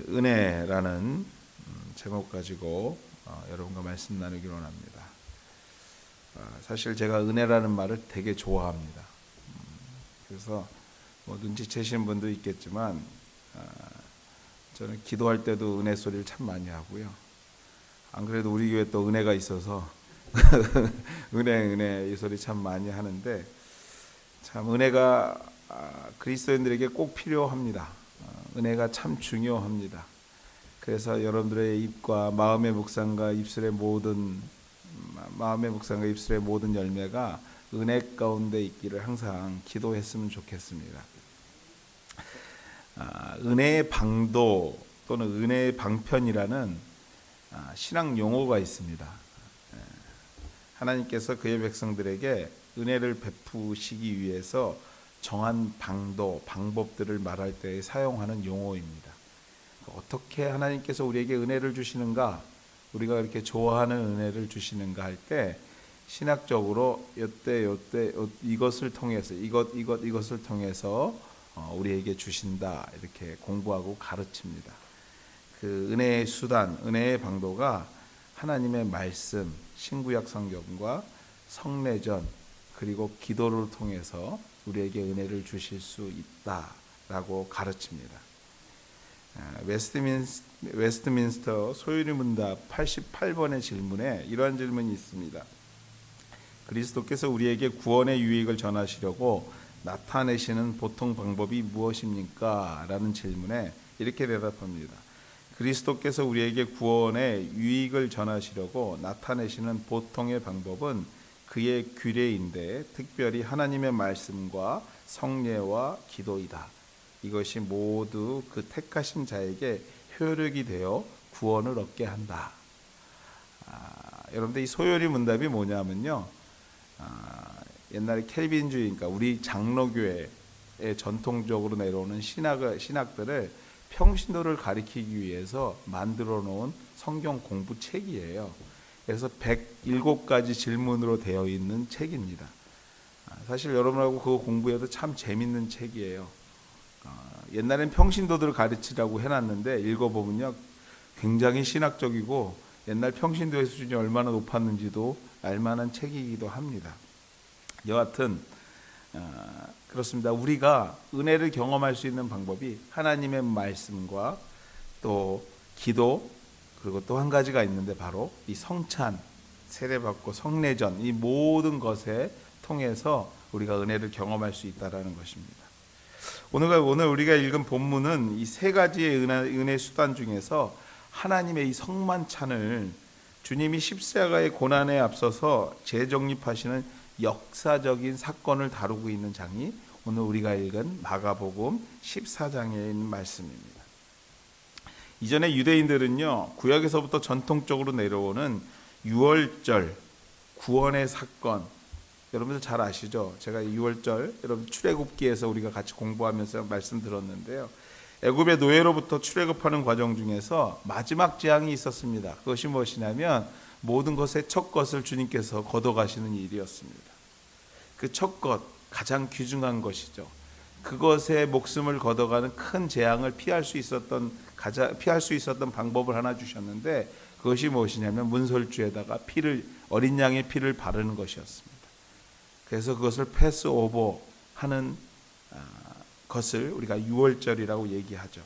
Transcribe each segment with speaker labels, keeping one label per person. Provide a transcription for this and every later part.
Speaker 1: 은혜라는 제목 가지고 여러분과 말씀 나누기로 합니다. 사실 제가 은혜라는 말을 되게 좋아합니다. 그래서 뭐 눈치채시는 분도 있겠지만 저는 기도할 때도 은혜 소리를 참 많이 하고요. 안 그래도 우리 교회 또 은혜가 있어서 은혜 이 소리 참 많이 하는데, 참 은혜가 그리스도인들에게 꼭 필요합니다. 은혜가 참 중요합니다. 그래서 여러분들의 입과 마음의 묵상과 입술의 모든 열매가 은혜 가운데 있기를 항상 기도했으면 좋겠습니다. 은혜의 방도 또는 은혜의 방편이라는 신학 용어가 있습니다. 하나님께서 그의 백성들에게 은혜를 베푸시기 위해서 정한 방도, 방법들을 말할 때 사용하는 용어입니다. 어떻게 하나님께서 우리에게 은혜를 주시는가, 우리가 이렇게 좋아하는 은혜를 주시는가 할 때 신학적으로 이것을 통해서 이것을 통해서 우리에게 주신다, 이렇게 공부하고 가르칩니다. 그 은혜의 수단, 은혜의 방도가 하나님의 말씀, 신구약 성경과 성례전 그리고 기도를 통해서 우리에게 은혜를 주실 수 있다라고 가르칩니다. 웨스트민스터 소요리 문답 88번의 질문에 이러한 질문이 있습니다. 그리스도께서 우리에게 구원의 유익을 전하시려고 나타내시는 보통 방법이 무엇입니까? 라는 질문에 이렇게 대답합니다. 그리스도께서 우리에게 구원의 유익을 전하시려고 나타내시는 보통의 방법은 그의 규례인데 특별히 하나님의 말씀과 성례와 기도이다. 이것이 모두 그 택하신 자에게 효력이 되어 구원을 얻게 한다. 여러분들 이 소요리 문답이 뭐냐면요, 옛날에 켈빈주의, 그러니까 우리 장로교회에 전통적으로 내려오는 신학들을 평신도를 가리키기 위해서 만들어 놓은 성경 공부 책이에요. 그래서 107가지 질문으로 되어 있는 책입니다. 사실 여러분하고 그거 공부해도 참 재밌는 책이에요. 옛날엔 평신도들을 가르치라고 해놨는데 읽어보면요, 굉장히 신학적이고 옛날 평신도의 수준이 얼마나 높았는지도 알만한 책이기도 합니다. 여하튼 그렇습니다. 우리가 은혜를 경험할 수 있는 방법이 하나님의 말씀과 또 기도, 그리고 또 한 가지가 있는데 바로 이 성찬, 세례받고 성례전, 이 모든 것에 통해서 우리가 은혜를 경험할 수 있다는 것입니다. 오늘 우리가 읽은 본문은 이 세 가지의 은혜 수단 중에서 하나님의 이 성만찬을 주님이 십자가의 고난에 앞서서 재정립하시는 역사적인 사건을 다루고 있는 장이 오늘 우리가 읽은 마가복음 14장에 있는 말씀입니다. 이전에 유대인들은요, 구약에서부터 전통적으로 내려오는 유월절, 구원의 사건, 여러분들 잘 아시죠? 제가 유월절, 여러분 출애굽기에서 우리가 같이 공부하면서 말씀 들었는데요, 애굽의 노예로부터 출애굽하는 과정 중에서 마지막 재앙이 있었습니다. 그것이 무엇이냐면 모든 것의 첫 것을 주님께서 걷어가시는 일이었습니다. 그 첫 것, 가장 귀중한 것이죠. 그것의 목숨을 걷어가는 큰 재앙을 피할 수 있었던 방법을 하나 주셨는데, 그것이 무엇이냐면 문설주에다가 어린 양의 피를 바르는 것이었습니다. 그래서 그것을 패스오버 하는 것을 우리가 유월절이라고 얘기하죠.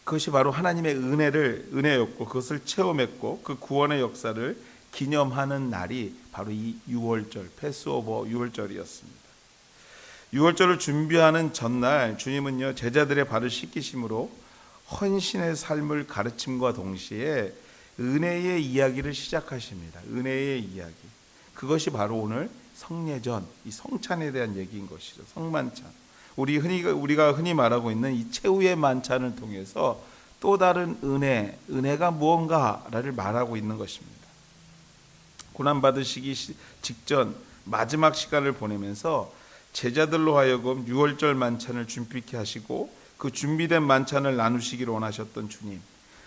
Speaker 1: 그것이 바로 하나님의 은혜였고 그것을 체험했고 그 구원의 역사를 기념하는 날이 바로 이 유월절, 패스오버 유월절이었습니다. 유월절을 준비하는 전날 주님은요, 제자들의 발을 씻기심으로 헌신의 삶을 가르침과 동시에 은혜의 이야기를 시작하십니다. 은혜의 이야기. 그것이 바로 오늘 성례전, 이 성찬에 대한 얘기인 것이죠. 성만찬. 우리가 흔히 말하고 있는 이 최후의 만찬을 통해서 또 다른 은혜가 무언가를 말하고 있는 것입니다. 고난받으시기 직전 마지막 시간을 보내면서 제자들로 하여금 유월절 만찬을 준비케 하시고 그 준비된 만찬을 나누시기를 원하셨던 주님,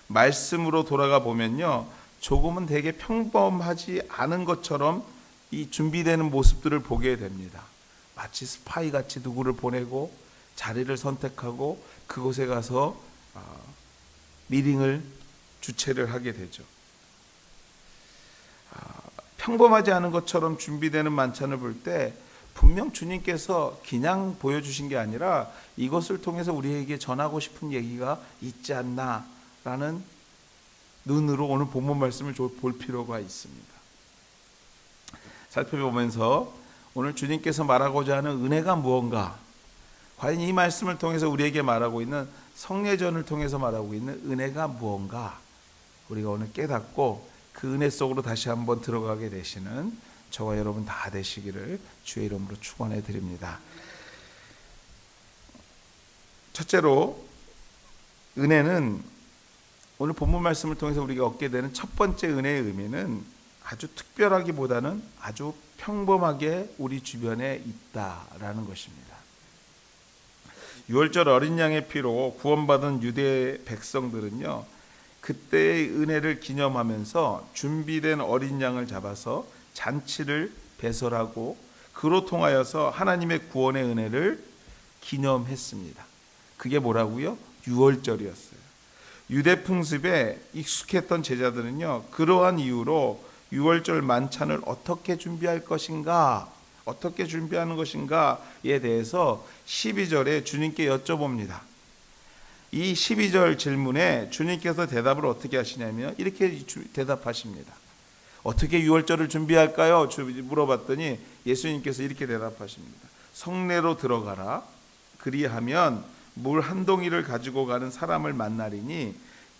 Speaker 1: 말씀으로 돌아가 보면요, 조금은 되게 평범하지 않은 것처럼 이 준비되는 모습들을 보게 됩니다. 마치 스파이같이 누구를 보내고 자리를 선택하고 그곳에 가서 미링을 주최를 하게 되죠. 평범하지 않은 것처럼 준비되는 만찬을 볼 때 분명 주님께서 그냥 보여주신 게 아니라 이것을 통해서 우리에게 전하고 싶은 얘기가 있지 않나라는 눈으로 오늘 본문 말씀을 볼 필요가 있습니다. 살펴보면서 오늘 주님께서 말하고자 하는 은혜가 무언가, 과연 이 말씀을 통해서 우리에게 말하고 있는 성례전을 통해서 말하고 있는 은혜가 무언가, 우리가 오늘 깨닫고 그 은혜 속으로 다시 한번 들어가게 되시는 저와 여러분 다 되시기를 주의 이름으로 축원해 드립니다. 첫째로, 은혜는 오늘 본문 말씀을 통해서 우리가 얻게 되는 첫 번째 은혜의 의미는 아주 특별하기보다는 아주 평범하게 우리 주변에 있다라는 것입니다. 유월절 어린 양의 피로 구원받은 유대 백성들은요, 그때의 은혜를 기념하면서 준비된 어린 양을 잡아서 잔치를 배설하고 그로 통하여서 하나님의 구원의 은혜를 기념했습니다. 그게 뭐라고요? 유월절이었어요. 유대 풍습에 익숙했던 제자들은요, 그러한 이유로 유월절 만찬을 어떻게 준비할 것인가, 어떻게 준비하는 것인가에 대해서 12절에 주님께 여쭤봅니다. 이 12절 질문에 주님께서 대답을 어떻게 하시냐면 이렇게 대답하십니다. 어떻게 유월절을 준비할까요? 물어봤더니 예수님께서 이렇게 대답하십니다. 성례로 들어가라. 그리하면 물 한 동이를 가지고 가는 사람을 만나리니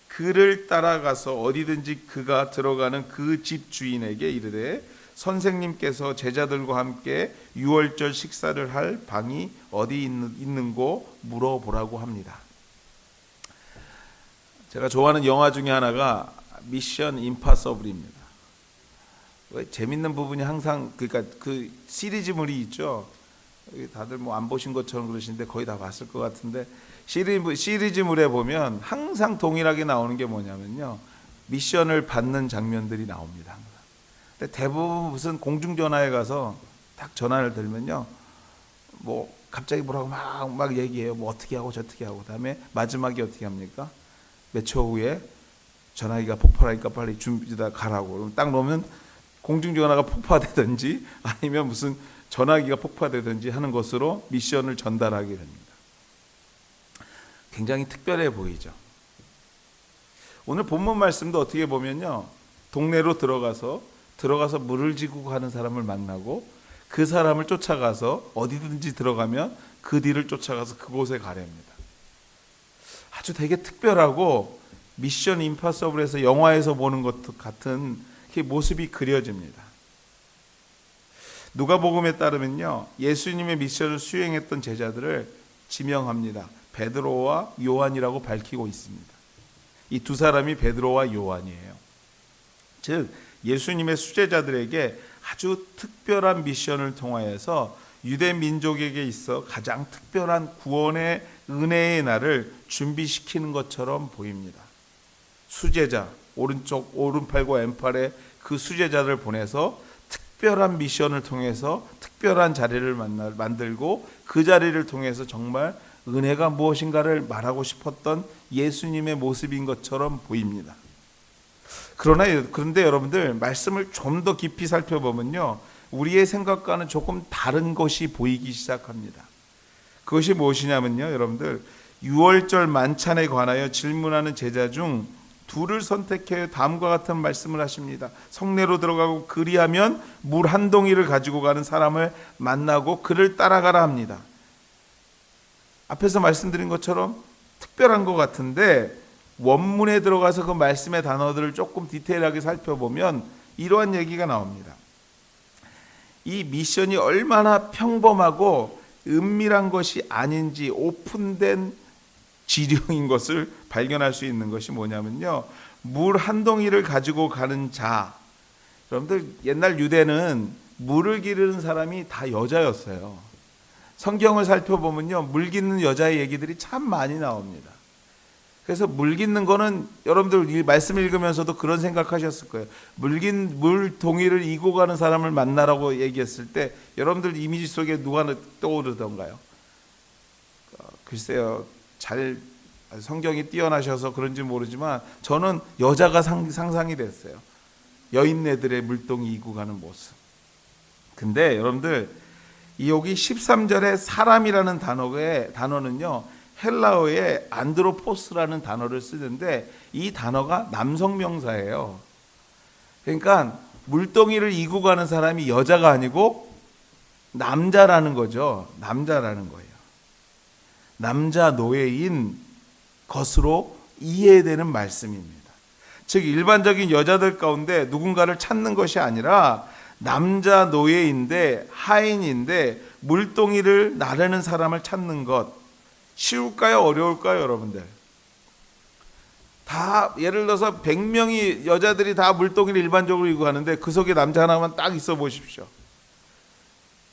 Speaker 1: 그를 따라가서 어디든지 그가 들어가는 그 집 주인에게 이르되 선생님께서 제자들과 함께 유월절 식사를 할 방이 어디 있는고 물어보라고 합니다. 제가 좋아하는 영화 중에 하나가 미션 임파서블입니다. 재밌는 부분이 항상, 그러니까 그 시리즈물이 있죠. 다들 뭐 안 보신 것처럼 그러시는데 거의 다 봤을 것 같은데, 시리즈물에 보면 항상 동일하게 나오는 게 뭐냐면요, 미션을 받는 장면들이 나옵니다. 근데 대부분 무슨 공중전화에 가서 딱 전화를 들면요, 뭐 갑자기 뭐라고 막 얘기해요. 뭐 어떻게 하고 저떻게 하고, 그다음에 마지막에 어떻게 합니까? 몇 초 후에 전화기가 폭발하니까 빨리 준비다 가라고. 그럼 딱 놓으면 공중전화가 폭파되든지 아니면 무슨 전화기가 폭파되든지 하는 것으로 미션을 전달하게 됩니다. 굉장히 특별해 보이죠. 오늘 본문 말씀도 어떻게 보면요, 동네로 들어가서 물을 지고 가는 사람을 만나고 그 사람을 쫓아가서 어디든지 들어가면 그 뒤를 쫓아가서 그곳에 가렵니다. 아주 되게 특별하고 미션 임파서블에서 영화에서 보는 것 같은 모습이 그려집니다. 누가복음에 따르면요, 예수님의 미션을 수행했던 제자들을 지명합니다. 베드로와 요한이라고 밝히고 있습니다. 이 두 사람이 베드로와 요한이에요. 즉 예수님의 수제자들에게 아주 특별한 미션을 통하여서 유대 민족에게 있어 가장 특별한 구원의 은혜의 날을 준비시키는 것처럼 보입니다. 수제자, 오른팔과 왼팔에 그 수제자를 보내서 특별한 미션을 통해서 특별한 자리를 만들고 그 자리를 통해서 정말 은혜가 무엇인가를 말하고 싶었던 예수님의 모습인 것처럼 보입니다. 그런데 여러분들, 말씀을 좀 더 깊이 살펴보면요, 우리의 생각과는 조금 다른 것이 보이기 시작합니다. 그것이 무엇이냐면요, 여러분들, 유월절 만찬에 관하여 질문하는 제자 중 둘을 선택해 다음과 같은 말씀을 하십니다. 성내로 들어가고 그리하면 물 한 동이를 가지고 가는 사람을 만나고 그를 따라가라 합니다. 앞에서 말씀드린 것처럼 특별한 것 같은데 원문에 들어가서 그 말씀의 단어들을 조금 디테일하게 살펴보면 이러한 얘기가 나옵니다. 이 미션이 얼마나 평범하고 은밀한 것이 아닌지 오픈된 지령인 것을 발견할 수 있는 것이 뭐냐면요, 물 한 동이를 가지고 가는 자. 여러분들, 옛날 유대는 물을 기르는 사람이 다 여자였어요. 성경을 살펴보면요, 물 깃는 여자의 얘기들이 참 많이 나옵니다. 그래서 물 깃는 거는 여러분들 이 말씀 읽으면서도 그런 생각하셨을 거예요. 물 동이를 이고 가는 사람을 만나라고 얘기했을 때 여러분들 이미지 속에 누가 떠오르던가요? 글쎄요, 잘 성경이 뛰어나셔서 그런지 모르지만 저는 여자가 상상이 됐어요. 여인네들의 물동이 이고 가는 모습. 근데 여러분들 이 여기 13절에 사람이라는 단어는요 헬라어의 안드로포스라는 단어를 쓰는데 이 단어가 남성 명사예요. 그러니까 물동이를 이고 가는 사람이 여자가 아니고 남자라는 거죠. 남자라는 거예요. 남자 노예인 것으로 이해되는 말씀입니다. 즉 일반적인 여자들 가운데 누군가를 찾는 것이 아니라 남자 노예인데 하인인데 물동이를 나르는 사람을 찾는 것 쉬울까요? 어려울까요? 여러분들 다 예를 들어서 100명이 여자들이 다 물동이를 일반적으로 이고 가는데 그 속에 남자 하나만 딱 있어 보십시오.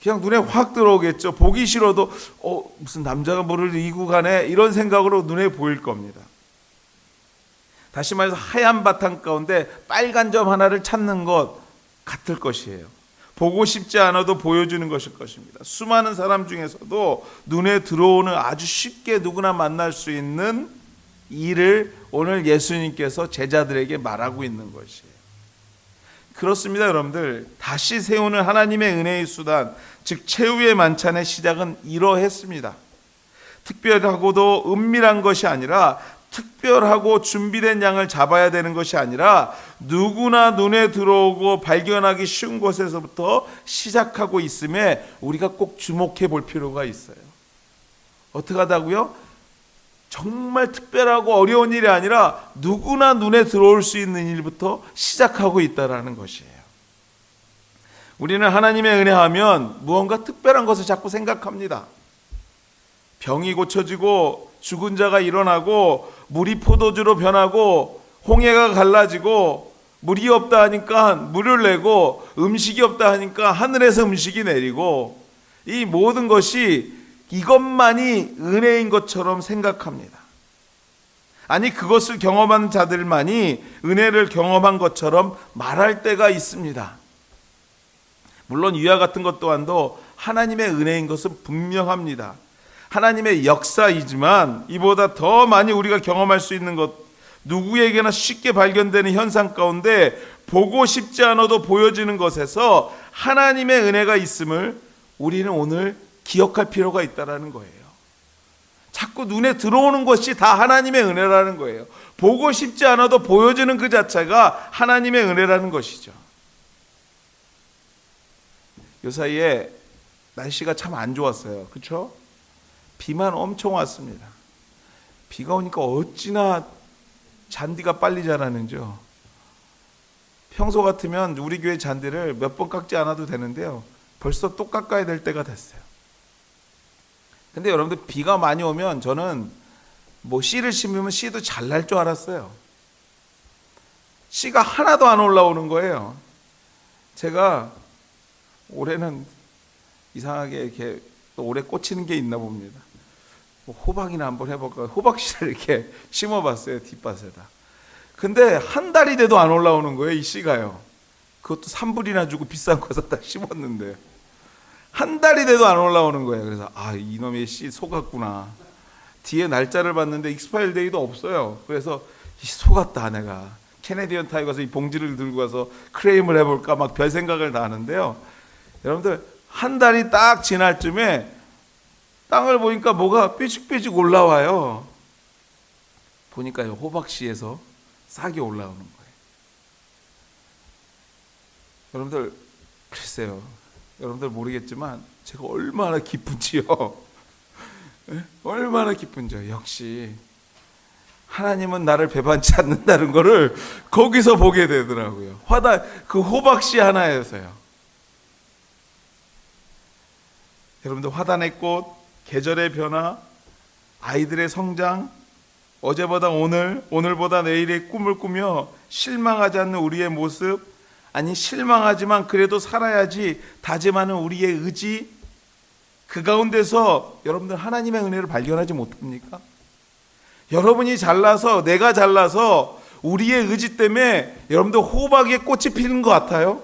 Speaker 1: 그냥 눈에 확 들어오겠죠. 보기 싫어도 무슨 남자가 뭐를 이고 가네 이런 생각으로 눈에 보일 겁니다. 다시 말해서 하얀 바탕 가운데 빨간 점 하나를 찾는 것 같을 것이에요. 보고 싶지 않아도 보여주는 것일 것입니다. 수많은 사람 중에서도 눈에 들어오는 아주 쉽게 누구나 만날 수 있는 일을 오늘 예수님께서 제자들에게 말하고 있는 것이에요. 그렇습니다, 여러분들. 다시 세우는 하나님의 은혜의 수단, 즉 최후의 만찬의 시작은 이러했습니다. 특별하고도 은밀한 것이 아니라 특별하고 준비된 양을 잡아야 되는 것이 아니라 누구나 눈에 들어오고 발견하기 쉬운 곳에서부터 시작하고 있음에 우리가 꼭 주목해 볼 필요가 있어요. 어떻게 하다고요? 정말 특별하고 어려운 일이 아니라 누구나 눈에 들어올 수 있는 일부터 시작하고 있다는 것이에요. 우리는 하나님의 은혜하면 무언가 특별한 것을 자꾸 생각합니다. 병이 고쳐지고 죽은 자가 일어나고 물이 포도주로 변하고 홍해가 갈라지고 물이 없다 하니까 물을 내고 음식이 없다 하니까 하늘에서 음식이 내리고 이 모든 것이 이것만이 은혜인 것처럼 생각합니다. 아니 그것을 경험한 자들만이 은혜를 경험한 것처럼 말할 때가 있습니다. 물론 이와 같은 것 또한도 하나님의 은혜인 것은 분명합니다. 하나님의 역사이지만 이보다 더 많이 우리가 경험할 수 있는 것, 누구에게나 쉽게 발견되는 현상 가운데 보고 싶지 않아도 보여지는 것에서 하나님의 은혜가 있음을 우리는 오늘 기억할 필요가 있다는 거예요. 자꾸 눈에 들어오는 것이 다 하나님의 은혜라는 거예요. 보고 싶지 않아도 보여지는 그 자체가 하나님의 은혜라는 것이죠. 요 사이에 날씨가 참 안 좋았어요. 그렇죠? 비만 엄청 왔습니다. 비가 오니까 어찌나 잔디가 빨리 자라는지요. 평소 같으면 우리 교회 잔디를 몇 번 깎지 않아도 되는데요. 벌써 또 깎아야 될 때가 됐어요. 근데 여러분들 비가 많이 오면 저는 뭐 씨를 심으면 씨도 잘 날 줄 알았어요. 씨가 하나도 안 올라오는 거예요. 제가 올해는 이상하게 이렇게 또 올해 꽂히는 게 있나 봅니다. 뭐 호박이나 한번 해볼까? 호박씨를 이렇게 심어봤어요, 뒷밭에다. 근데 한 달이 돼도 안 올라오는 거예요, 이 씨가요. 그것도 3불이나 주고 비싼 거 사다 심었는데 한 달이 돼도 안 올라오는 거예요. 그래서 이놈의 씨 속았구나. 뒤에 날짜를 봤는데 익스파일 데이도 없어요. 그래서 속았다 내가. 캐네디언 타이 가서 이 봉지를 들고 가서 크레임을 해볼까 막 별 생각을 다 하는데요. 여러분들 한 달이 딱 지날 쯤에 땅을 보니까 뭐가 삐죽삐죽 올라와요. 보니까요 호박씨에서 싹이 올라오는 거예요. 여러분들 글쎄요. 여러분들 모르겠지만 제가 얼마나 기쁜지요. 얼마나 기쁜지요. 역시 하나님은 나를 배반치 않는다는 것을 거기서 보게 되더라고요. 그 호박씨 하나에서요. 여러분들 화단의 꽃, 계절의 변화, 아이들의 성장, 어제보다 오늘, 오늘보다 내일의 꿈을 꾸며 실망하지 않는 우리의 모습, 아니 실망하지만 그래도 살아야지 다짐하는 우리의 의지, 그 가운데서 여러분들 하나님의 은혜를 발견하지 못합니까? 여러분이 잘나서 내가 잘나서 우리의 의지 때문에 여러분들 호박에 꽃이 피는 것 같아요?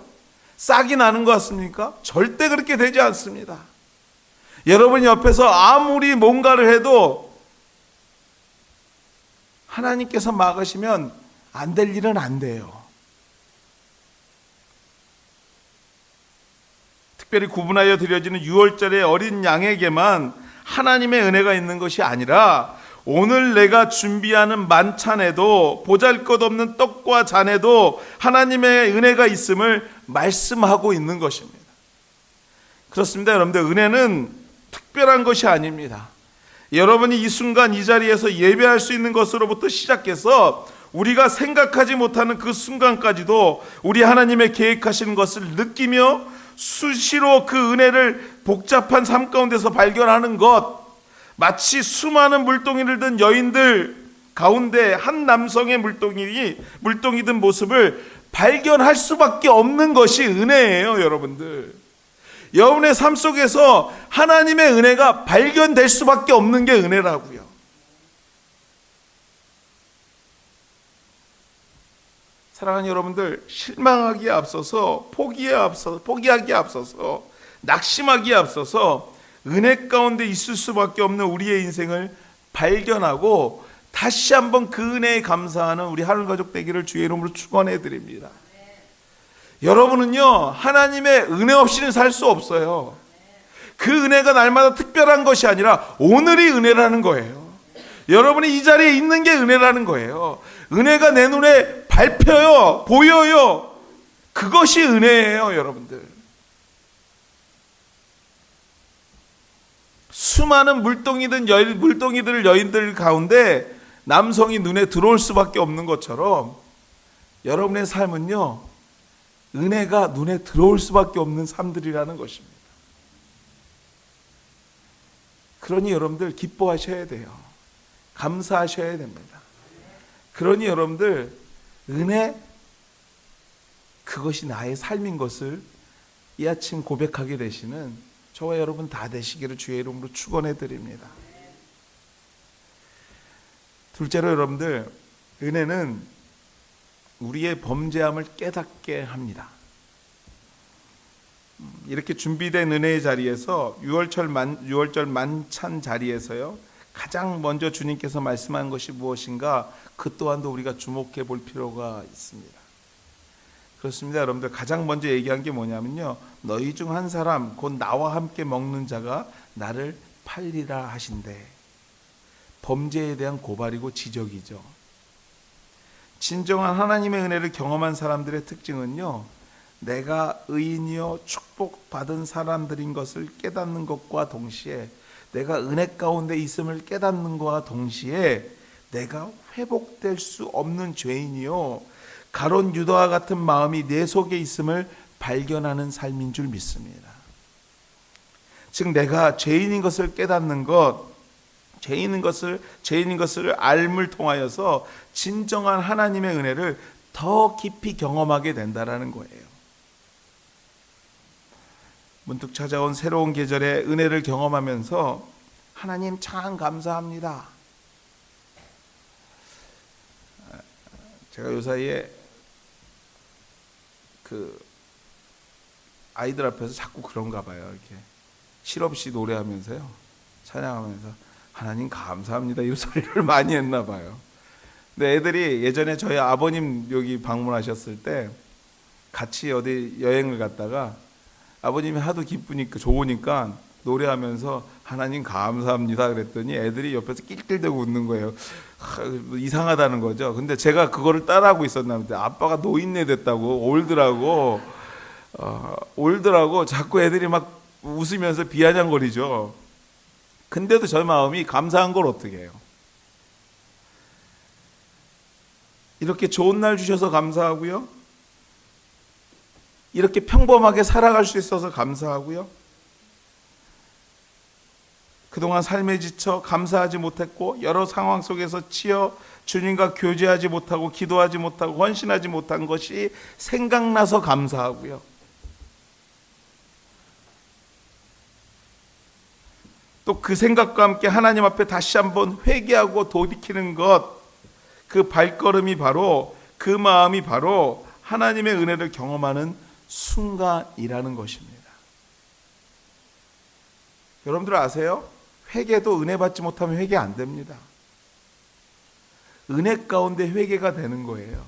Speaker 1: 싹이 나는 것 같습니까? 절대 그렇게 되지 않습니다. 여러분 옆에서 아무리 뭔가를 해도 하나님께서 막으시면 안 될 일은 안 돼요. 특별히 구분하여 드려지는 유월절의 어린 양에게만 하나님의 은혜가 있는 것이 아니라 오늘 내가 준비하는 만찬에도 보잘것없는 떡과 잔에도 하나님의 은혜가 있음을 말씀하고 있는 것입니다. 그렇습니다. 여러분들, 은혜는 특별한 것이 아닙니다. 여러분이 이 순간 이 자리에서 예배할 수 있는 것으로부터 시작해서 우리가 생각하지 못하는 그 순간까지도 우리 하나님의 계획하시는 것을 느끼며 수시로 그 은혜를 복잡한 삶 가운데서 발견하는 것, 마치 수많은 물동이를 든 여인들 가운데 한 남성의 물동이 든 모습을 발견할 수밖에 없는 것이 은혜예요. 여러분들, 여러분의 삶 속에서 하나님의 은혜가 발견될 수밖에 없는 게 은혜라고요. 사랑하는 여러분들, 실망하기에 앞서서 포기하기에 앞서서 낙심하기에 앞서서 은혜 가운데 있을 수밖에 없는 우리의 인생을 발견하고 다시 한번 그 은혜에 감사하는 우리 하늘 가족 되기를 주의 이름으로 축원해 드립니다. 여러분은요, 하나님의 은혜 없이는 살 수 없어요. 그 은혜가 날마다 특별한 것이 아니라 오늘이 은혜라는 거예요. 여러분이 이 자리에 있는 게 은혜라는 거예요. 은혜가 내 눈에 밟혀요, 보여요. 그것이 은혜예요. 여러분들, 수많은 여인들 가운데 남성이 눈에 들어올 수밖에 없는 것처럼 여러분의 삶은요, 은혜가 눈에 들어올 수밖에 없는 삶들이라는 것입니다. 그러니 여러분들 기뻐하셔야 돼요. 감사하셔야 됩니다. 그러니 여러분들, 은혜, 그것이 나의 삶인 것을 이 아침 고백하게 되시는 저와 여러분 다 되시기를 주의 이름으로 축원해 드립니다. 둘째로 여러분들, 은혜는 우리의 범죄함을 깨닫게 합니다. 이렇게 준비된 은혜의 자리에서 유월절 만찬 자리에서요, 가장 먼저 주님께서 말씀한 것이 무엇인가, 그 또한도 우리가 주목해 볼 필요가 있습니다. 그렇습니다. 여러분들, 가장 먼저 얘기한 게 뭐냐면요, 너희 중 한 사람 곧 나와 함께 먹는 자가 나를 팔리라 하신대. 범죄에 대한 고발이고 지적이죠. 진정한 하나님의 은혜를 경험한 사람들의 특징은요, 내가 의인이요 축복받은 사람들인 것을 깨닫는 것과 동시에, 내가 은혜 가운데 있음을 깨닫는 것과 동시에 내가 회복될 수 없는 죄인이요 가론 유다와 같은 마음이 내 속에 있음을 발견하는 삶인 줄 믿습니다. 즉, 내가 죄인인 것을 깨닫는 것, 죄인인 것을 알물 통하여서 진정한 하나님의 은혜를 더 깊이 경험하게 된다라는 거예요. 문득 찾아온 새로운 계절의 은혜를 경험하면서 하나님 참 감사합니다. 제가 요사이에 아이들 앞에서 자꾸 그런가 봐요. 이렇게 실없이 노래하면서요, 찬양하면서 하나님 감사합니다 이 소리를 많이 했나 봐요. 근데 애들이 예전에 저희 아버님 여기 방문하셨을 때 같이 어디 여행을 갔다가 아버님이 하도 기쁘니까 좋으니까 노래하면서 하나님 감사합니다 그랬더니 애들이 옆에서 낄낄대고 웃는 거예요. 이상하다는 거죠. 근데 제가 그거를 따라하고 있었나 본데, 아빠가 노인네 됐다고 올드라고 자꾸 애들이 막 웃으면서 비아냥거리죠. 근데도 저 마음이 감사한 걸 어떻게 해요? 이렇게 좋은 날 주셔서 감사하고요, 이렇게 평범하게 살아갈 수 있어서 감사하고요, 그동안 삶에 지쳐 감사하지 못했고 여러 상황 속에서 치여 주님과 교제하지 못하고 기도하지 못하고 헌신하지 못한 것이 생각나서 감사하고요, 또 그 생각과 함께 하나님 앞에 다시 한번 회개하고 돌이키는 것, 그 발걸음이 바로, 그 마음이 바로 하나님의 은혜를 경험하는 순간이라는 것입니다. 여러분들 아세요? 회개도 은혜 받지 못하면 회개 안 됩니다. 은혜 가운데 회개가 되는 거예요.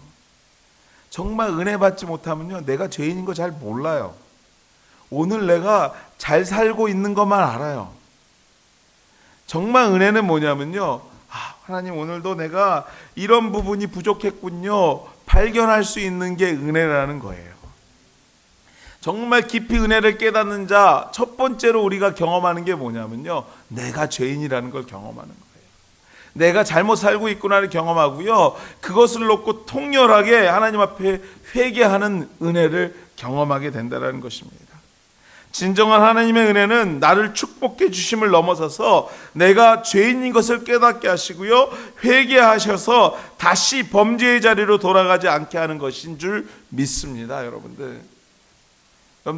Speaker 1: 정말 은혜 받지 못하면요, 내가 죄인인 거 잘 몰라요. 오늘 내가 잘 살고 있는 것만 알아요. 정말 은혜는 뭐냐면요, 하나님 오늘도 내가 이런 부분이 부족했군요, 발견할 수 있는 게 은혜라는 거예요. 정말 깊이 은혜를 깨닫는 자, 첫 번째로 우리가 경험하는 게 뭐냐면요, 내가 죄인이라는 걸 경험하는 거예요. 내가 잘못 살고 있구나를 경험하고요, 그것을 놓고 통렬하게 하나님 앞에 회개하는 은혜를 경험하게 된다는 것입니다. 진정한 하나님의 은혜는 나를 축복해 주심을 넘어서서 내가 죄인인 것을 깨닫게 하시고요, 회개하셔서 다시 범죄의 자리로 돌아가지 않게 하는 것인 줄 믿습니다. 여러분들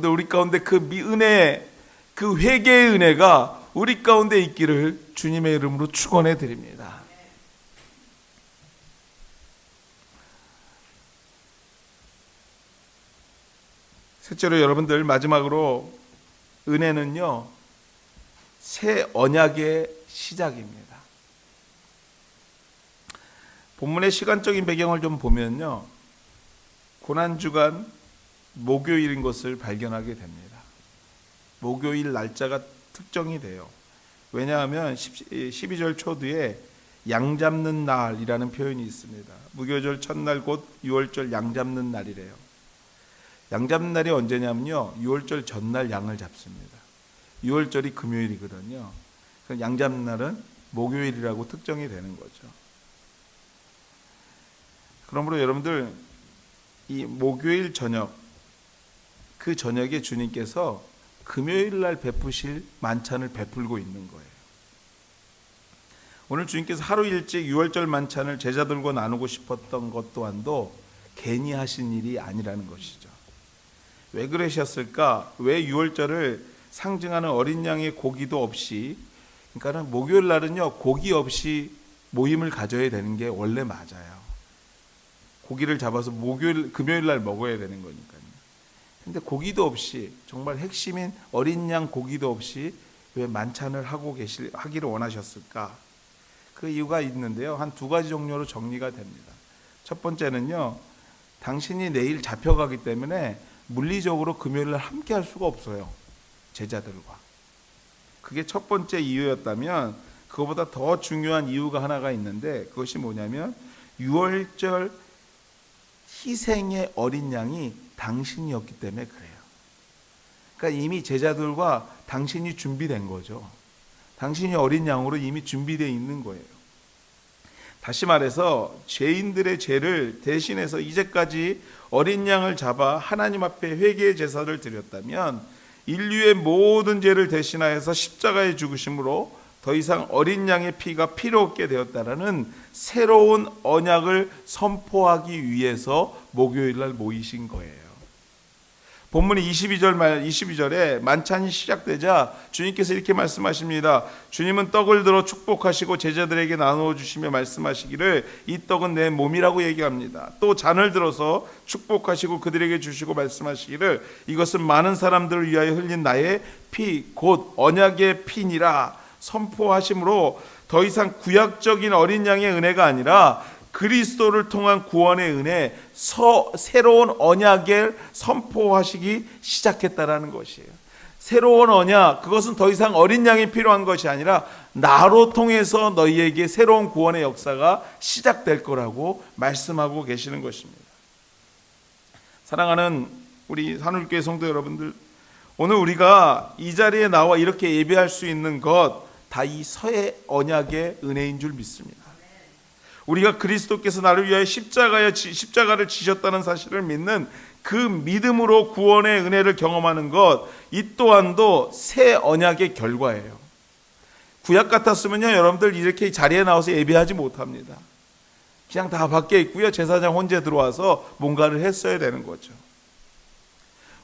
Speaker 1: 우리 가운데 그 은혜, 그 회개의 은혜가 우리 가운데 있기를 주님의 이름으로 축원해 드립니다. 셋째로 여러분들, 마지막으로 은혜는요, 새 언약의 시작입니다. 본문의 시간적인 배경을 좀 보면요, 고난주간 목요일인 것을 발견하게 됩니다. 목요일 날짜가 특정이 돼요. 왜냐하면 12절 초두에 양 잡는 날이라는 표현이 있습니다. 무교절 첫날 곧 6월절 양 잡는 날이래요. 양 잡는 날이 언제냐면요, 6월절 전날 양을 잡습니다. 6월절이 금요일이거든요. 양 잡는 날은 목요일이라고 특정이 되는 거죠. 그러므로 여러분들, 이 목요일 저녁, 그 저녁에 주님께서 금요일 날 베푸실 만찬을 베풀고 있는 거예요. 오늘 주님께서 하루 일찍 6월절 만찬을 제자들과 나누고 싶었던 것 또한도 괜히 하신 일이 아니라는 것이죠. 왜 그러셨을까? 왜 6월절을 상징하는 어린 양의 고기도 없이, 그러니까 목요일 날은요, 고기 없이 모임을 가져야 되는 게 원래 맞아요. 고기를 잡아서 금요일 날 먹어야 되는 거니까요. 근데 고기도 없이, 정말 핵심인 어린 양 고기도 없이 왜 만찬을 하기를 원하셨을까? 그 이유가 있는데요, 한 두 가지 종류로 정리가 됩니다. 첫 번째는요, 당신이 내일 잡혀가기 때문에 물리적으로 금요일 날 함께 할 수가 없어요, 제자들과. 그게 첫 번째 이유였다면, 그거보다 더 중요한 이유가 하나가 있는데, 그것이 뭐냐면 6월절 희생의 어린 양이 당신이었기 때문에 그래요. 그러니까 이미 제자들과 당신이 준비된 거죠. 당신이 어린 양으로 이미 준비되어 있는 거예요. 다시 말해서 죄인들의 죄를 대신해서 이제까지 어린 양을 잡아 하나님 앞에 회개의 제사를 드렸다면, 인류의 모든 죄를 대신하여서 십자가에 죽으심으로 더 이상 어린 양의 피가 필요 없게 되었다라는 새로운 언약을 선포하기 위해서 목요일 날 모이신 거예요. 본문이 22절에 만찬이 시작되자 주님께서 이렇게 말씀하십니다. 주님은 떡을 들어 축복하시고 제자들에게 나누어 주시며 말씀하시기를, 이 떡은 내 몸이라고 얘기합니다. 또 잔을 들어서 축복하시고 그들에게 주시고 말씀하시기를, 이것은 많은 사람들을 위하여 흘린 나의 피, 곧 언약의 피니라 선포하심으로, 더 이상 구약적인 어린 양의 은혜가 아니라 그리스도를 통한 구원의 은혜, 새로운 언약을 선포하시기 시작했다라는 것이에요. 새로운 언약, 그것은 더 이상 어린 양이 필요한 것이 아니라 나로 통해서 너희에게 새로운 구원의 역사가 시작될 거라고 말씀하고 계시는 것입니다. 사랑하는 우리 산울교회 성도 여러분들, 오늘 우리가 이 자리에 나와 이렇게 예배할 수 있는 것, 다 이 새 언약의 은혜인 줄 믿습니다. 우리가 그리스도께서 나를 위하여 십자가를 지셨다는 사실을 믿는 그 믿음으로 구원의 은혜를 경험하는 것, 이 또한도 새 언약의 결과예요. 구약 같았으면요, 여러분들 이렇게 자리에 나와서 예배하지 못합니다. 그냥 다 밖에 있고요, 제사장 혼자 들어와서 뭔가를 했어야 되는 거죠.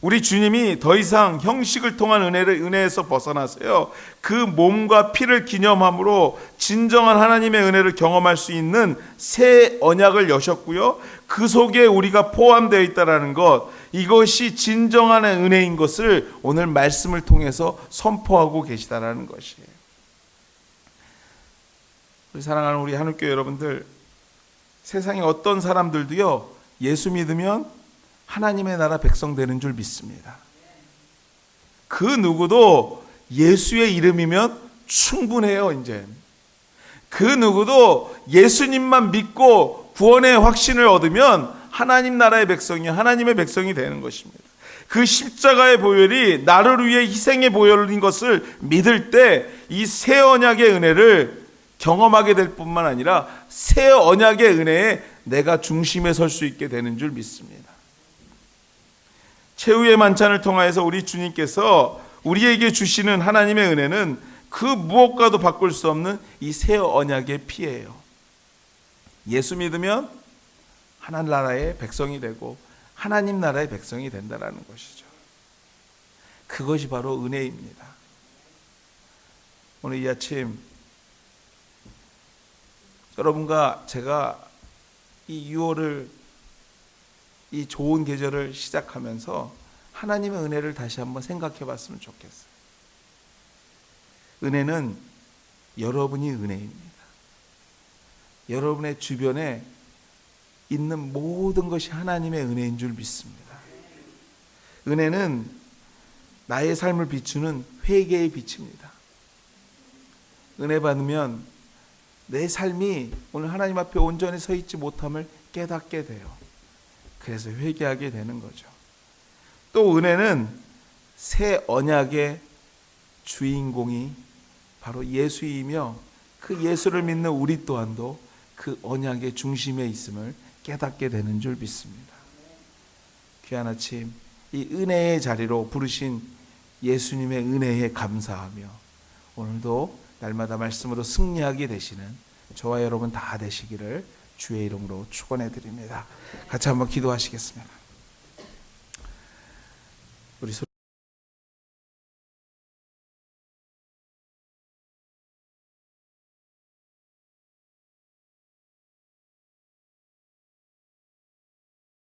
Speaker 1: 우리 주님이 더 이상 형식을 통한 은혜에서 벗어나서요, 그 몸과 피를 기념함으로 진정한 하나님의 은혜를 경험할 수 있는 새 언약을 여셨고요, 그 속에 우리가 포함되어 있다는 것, 이것이 진정한 은혜인 것을 오늘 말씀을 통해서 선포하고 계시다라는 것이에요. 우리 사랑하는 우리 한울교회 여러분들, 세상에 어떤 사람들도요, 예수 믿으면 하나님의 나라 백성 되는 줄 믿습니다. 그 누구도 예수의 이름이면 충분해요. 이제 그 누구도 예수님만 믿고 구원의 확신을 얻으면 하나님 나라의 백성이 하나님의 백성이 되는 것입니다. 그 십자가의 보혈이 나를 위해 희생의 보혈인 것을 믿을 때 이 새 언약의 은혜를 경험하게 될 뿐만 아니라 새 언약의 은혜에 내가 중심에 설 수 있게 되는 줄 믿습니다. 최후의 만찬을 통하여서 우리 주님께서 우리에게 주시는 하나님의 은혜는 그 무엇과도 바꿀 수 없는 이 새 언약의 피예요. 예수 믿으면 하나님 나라의 백성이 되고 하나님 나라의 백성이 된다라는 것이죠. 그것이 바로 은혜입니다. 오늘 이 아침 여러분과 제가 이 6월을 이 좋은 계절을 시작하면서 하나님의 은혜를 다시 한번 생각해 봤으면 좋겠어요. 은혜는 여러분이 은혜입니다. 여러분의 주변에 있는 모든 것이 하나님의 은혜인 줄 믿습니다. 은혜는 나의 삶을 비추는 회개의 빛입니다. 은혜 받으면 내 삶이 오늘 하나님 앞에 온전히 서 있지 못함을 깨닫게 돼요. 그래서 회개하게 되는 거죠. 또 은혜는 새 언약의 주인공이 바로 예수이며 그 예수를 믿는 우리 또한도 그 언약의 중심에 있음을 깨닫게 되는 줄 믿습니다. 귀한 아침, 이 은혜의 자리로 부르신 예수님의 은혜에 감사하며 오늘도 날마다 말씀으로 승리하게 되시는 저와 여러분 다 되시기를 주의 이름으로 축원해 드립니다. 같이 한번 기도하시겠습니다.